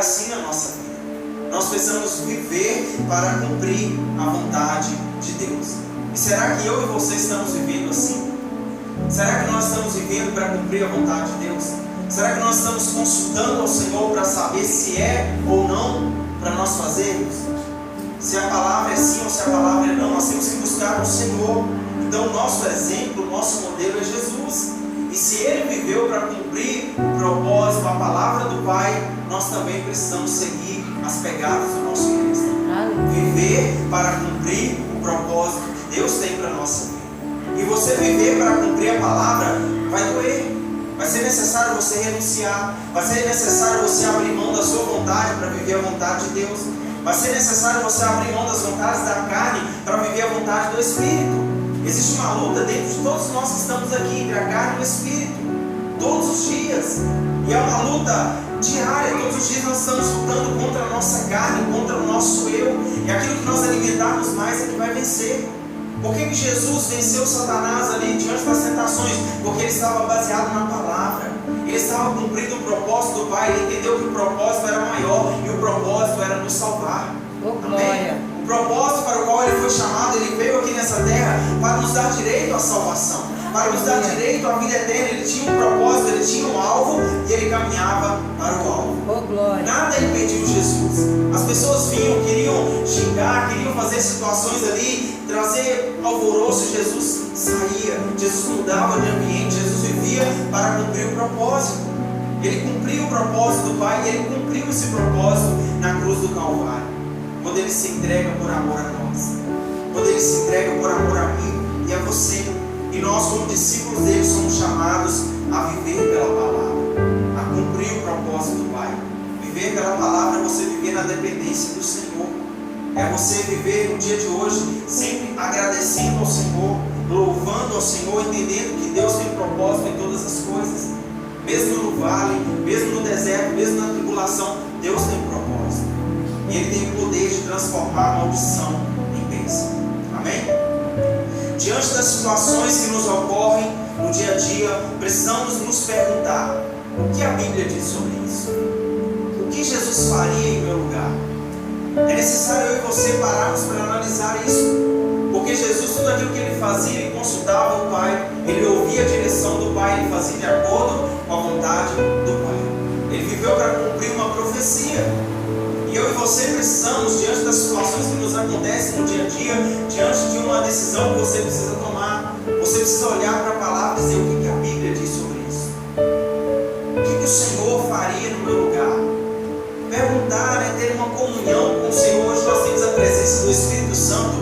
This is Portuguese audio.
assim na nossa vida. Nós precisamos viver para cumprir a vontade de Deus. E será que eu e você estamos vivendo assim? Será que nós estamos vivendo para cumprir a vontade de Deus? Será que nós estamos consultando ao Senhor para saber se é ou não para nós fazermos? Se a palavra é sim ou se a palavra é não, nós temos que buscar o Senhor. Então o nosso exemplo, o nosso modelo é Jesus. E se Ele viveu para cumprir o propósito, a palavra do Pai, nós também precisamos seguir as pegadas do nosso Cristo. Viver para cumprir o propósito que Deus tem para a nossa vida. E você viver para cumprir a palavra vai doer. Vai ser necessário você renunciar. Vai ser necessário você abrir mão da sua vontade para viver a vontade de Deus. Vai ser necessário você abrir mão das vontades da carne para viver a vontade do Espírito. Existe uma luta dentro de todos nós que estamos aqui, entre a carne e o Espírito, todos os dias. E é uma luta diária. Todos os dias nós estamos lutando contra a nossa carne, contra o nosso eu. E aquilo que nós alimentarmos mais é que vai vencer. Por que Jesus venceu Satanás ali diante das tentações? Porque ele estava baseado na palavra. Ele estava cumprindo o propósito do Pai. Ele entendeu que o propósito era maior e o propósito era nos salvar. Amém? O propósito para o qual ele foi chamado, ele veio aqui nessa terra para nos dar direito à salvação, para nos dar direito à vida eterna. Ele tinha um propósito, ele tinha um alvo e ele caminhava para o alvo. Nada impediu Jesus. As pessoas vinham, queriam xingar, queriam fazer situações ali, trazer alvoroço. Jesus saía, Jesus mudava de ambiente, Jesus vivia para cumprir o propósito. Ele cumpriu o propósito do Pai e ele cumpriu esse propósito na cruz do Calvário. Quando ele se entrega por amor a nós, quando ele se entrega por amor a mim e a você. E nós, como discípulos dele, somos chamados a viver pela palavra, a cumprir o propósito do Pai. Viver pela palavra é você viver na dependência do Senhor. É você viver no dia de hoje sempre agradecendo ao Senhor, louvando ao Senhor, entendendo que Deus tem propósito em todas as coisas. Mesmo no vale, mesmo no deserto, mesmo na tribulação, Deus tem propósito. E Ele tem o poder de transformar a maldição em bênção. Amém? Diante das situações que nos ocorrem no dia a dia, precisamos nos perguntar: o que a Bíblia diz sobre isso? O que Jesus faria em meu lugar? É necessário eu e você pararmos para analisar isso. Porque Jesus, tudo aquilo que Ele fazia, Ele consultava o Pai, Ele ouvia a direção do Pai, Ele fazia de acordo com a vontade do Pai. Ele viveu para cumprir uma profecia. E eu e você precisamos, diante das situações que nos acontecem no dia a dia, diante de uma decisão que você precisa tomar, você precisa olhar para a palavra e dizer: o que a Bíblia diz sobre isso? O que o Senhor faria no meu lugar? Perguntar é ter uma comunhão com o Senhor. Hoje nós temos a presença do Espírito Santo